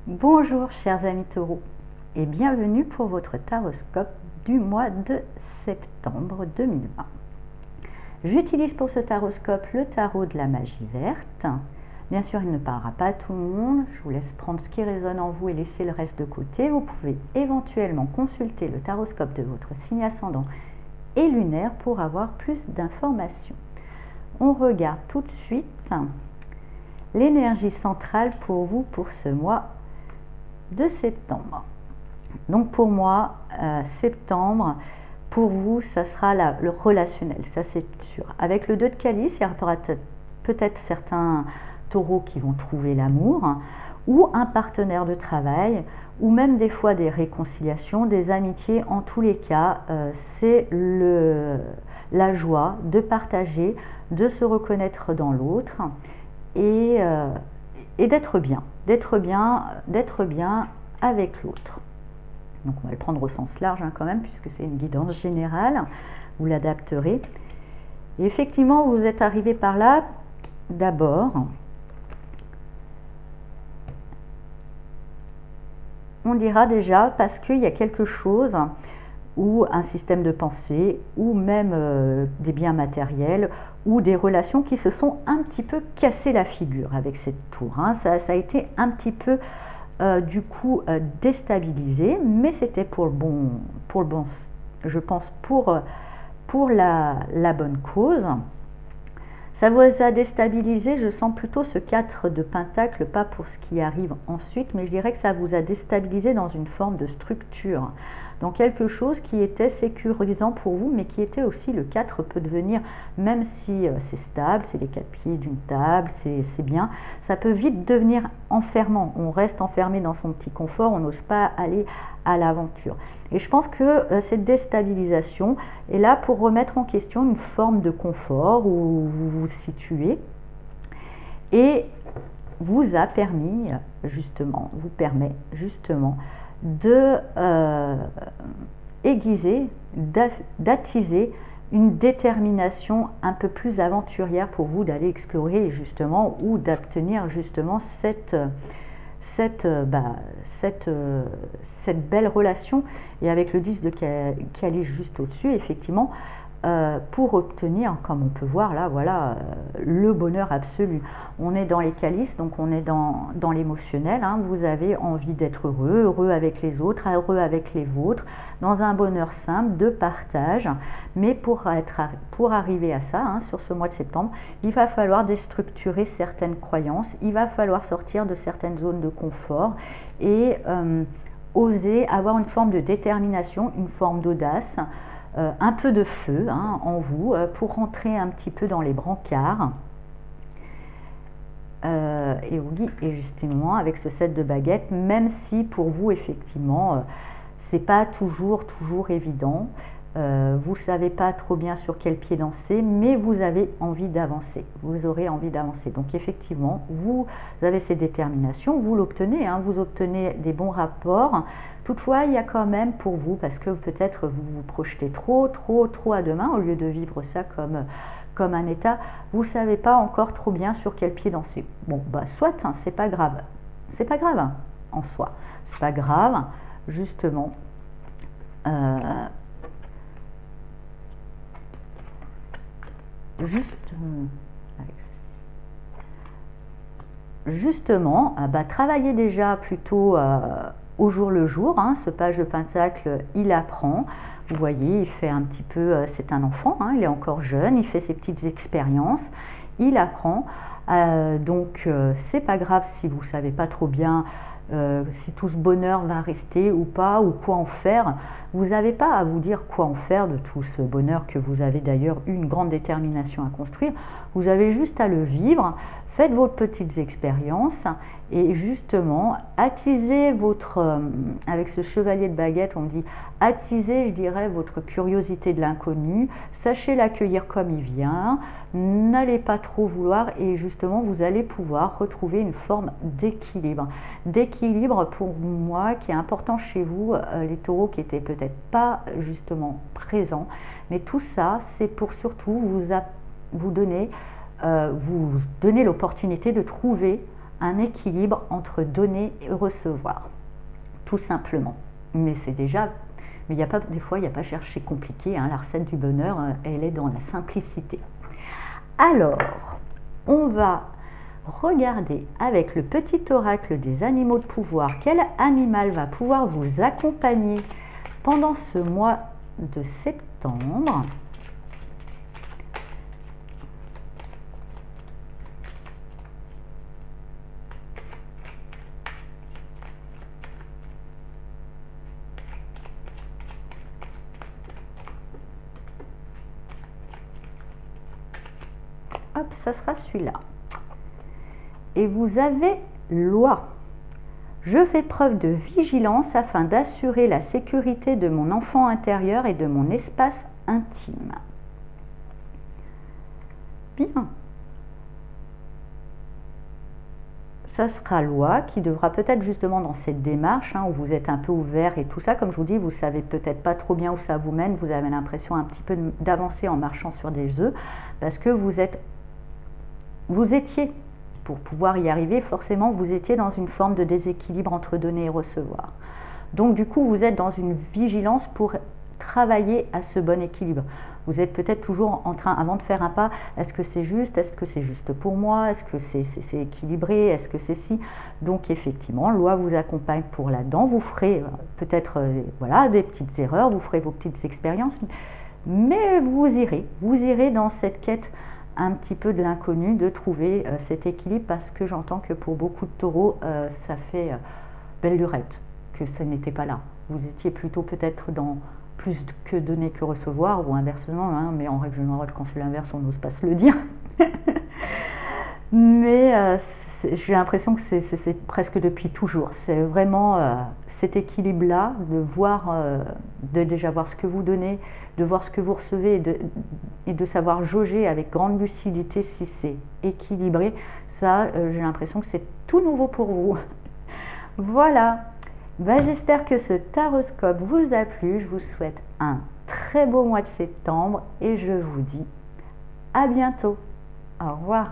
Bonjour chers amis taureaux et bienvenue pour votre taroscope du mois de septembre 2020. J'utilise pour ce taroscope le tarot de la magie verte. Bien sûr, il ne parlera pas à tout le monde, je vous laisse prendre ce qui résonne en vous et laisser le reste de côté. Vous pouvez éventuellement consulter le taroscope de votre signe ascendant et lunaire pour avoir plus d'informations. On regarde tout de suite l'énergie centrale pour vous pour ce mois de septembre. Donc pour moi, septembre, pour vous, ça sera le relationnel, ça c'est sûr. Avec le 2 de calice, il y aura peut-être certains taureaux qui vont trouver l'amour, ou un partenaire de travail, ou même des fois des réconciliations, des amitiés. En tous les cas, c'est la joie de partager, de se reconnaître dans l'autre et d'être bien, avec l'autre. Donc on va le prendre au sens large quand même, puisque c'est une guidance générale, vous l'adapterez. Et effectivement, vous êtes arrivé par là, d'abord, on dira déjà parce qu'il y a quelque chose, ou un système de pensée, ou même des biens matériels, ou des relations qui se sont un petit peu cassées la figure avec cette tour. Ça a été un petit peu du coup déstabilisé, mais c'était pour le bon, je pense pour la bonne cause. Ça vous a déstabilisé, je sens plutôt ce 4 de pentacle, pas pour ce qui arrive ensuite, mais je dirais que ça vous a déstabilisé dans une forme de structure, dans quelque chose qui était sécurisant pour vous, mais qui était aussi, le 4 peut devenir, même si c'est stable, c'est les 4 pieds d'une table, c'est bien, ça peut vite devenir enfermant. On reste enfermé dans son petit confort, on n'ose pas aller à l'aventure. Et je pense que cette déstabilisation est là pour remettre en question une forme de confort où vous vous situez et vous permet justement de aiguiser, d'attiser une détermination un peu plus aventurière pour vous d'aller explorer justement, ou d'obtenir justement cette belle relation. Et avec le 10 de calice juste au-dessus, effectivement, pour obtenir, comme on peut voir là, voilà, le bonheur absolu. On est dans les calices, donc on est dans l'émotionnel. Vous avez envie d'être heureux avec les autres, heureux avec les vôtres, dans un bonheur simple de partage. Mais pour arriver à ça, sur ce mois de septembre, il va falloir déstructurer certaines croyances, il va falloir sortir de certaines zones de confort et oser avoir une forme de détermination, une forme d'audace, un peu de feu en vous, pour rentrer un petit peu dans les brancards. Et oui, et justement avec ce 7 de baguette, même si pour vous effectivement c'est pas toujours évident, vous savez pas trop bien sur quel pied danser, mais vous avez envie d'avancer, vous aurez envie d'avancer. Donc effectivement, vous avez cette détermination, vous l'obtenez, vous obtenez des bons rapports. Toutefois, il y a quand même pour vous, parce que peut-être vous vous projetez trop à demain, au lieu de vivre ça comme un état, vous savez pas encore trop bien sur quel pied danser. Bon, bah soit, c'est pas grave, en soi, c'est pas grave, justement. Justement, travaillez déjà plutôt au jour le jour. Ce page de pentacle, il apprend. Vous voyez, il fait un petit peu, c'est un enfant, il est encore jeune, il fait ses petites expériences, il apprend. Donc, c'est pas grave si vous savez pas trop bien si tout ce bonheur va rester ou pas, ou quoi en faire. Vous n'avez pas à vous dire quoi en faire de tout ce bonheur que vous avez d'ailleurs eu une grande détermination à construire. Vous avez juste à le vivre. Faites vos petites expériences et justement attisez avec ce chevalier de baguette, on dit attisez, je dirais, votre curiosité de l'inconnu. Sachez l'accueillir comme il vient. N'allez pas trop vouloir et justement vous allez pouvoir retrouver une forme d'équilibre. D'équilibre pour moi qui est important chez vous, les taureaux qui étaient peut-être pas justement présents. Mais tout ça, c'est pour surtout vous donner l'opportunité de trouver un équilibre entre donner et recevoir, tout simplement. Mais c'est déjà, mais y a pas, des fois, il n'y a pas à chercher compliqué, hein. La recette du bonheur, elle est dans la simplicité. Alors, on va regarder avec le petit oracle des animaux de pouvoir, quel animal va pouvoir vous accompagner pendant ce mois de septembre. Hop, ça sera celui-là. Et vous avez loi. Je fais preuve de vigilance afin d'assurer la sécurité de mon enfant intérieur et de mon espace intime. Bien. Ça sera loi qui devra peut-être justement dans cette démarche, hein, où vous êtes un peu ouvert et tout ça, comme je vous dis, vous savez peut-être pas trop bien où ça vous mène, vous avez l'impression un petit peu d'avancer en marchant sur des œufs, parce que vous étiez, pour pouvoir y arriver, forcément vous étiez dans une forme de déséquilibre entre donner et recevoir. Donc du coup, vous êtes dans une vigilance pour travailler à ce bon équilibre. Vous êtes peut-être toujours en train, avant de faire un pas, est-ce que c'est juste, est-ce que c'est juste pour moi, est-ce que c'est équilibré, est-ce que c'est si. Donc effectivement, loi vous accompagne pour là-dedans. Vous ferez peut-être voilà, des petites erreurs, vous ferez vos petites expériences, mais vous irez dans cette quête un petit peu de l'inconnu, de trouver cet équilibre, parce que j'entends que pour beaucoup de taureaux, ça fait belle lurette que ça n'était pas là. Vous étiez plutôt peut-être dans plus que donner que recevoir, ou inversement, hein, mais en règle générale, quand c'est l'inverse, on n'ose pas se le dire. Mais j'ai l'impression que c'est presque depuis toujours. C'est vraiment cet équilibre-là, de voir, de déjà voir ce que vous donnez, de voir ce que vous recevez, et de savoir jauger avec grande lucidité si c'est équilibré. Ça, j'ai l'impression que c'est tout nouveau pour vous. Voilà. Ben, j'espère que ce taroscope vous a plu. Je vous souhaite un très beau mois de septembre et je vous dis à bientôt. Au revoir.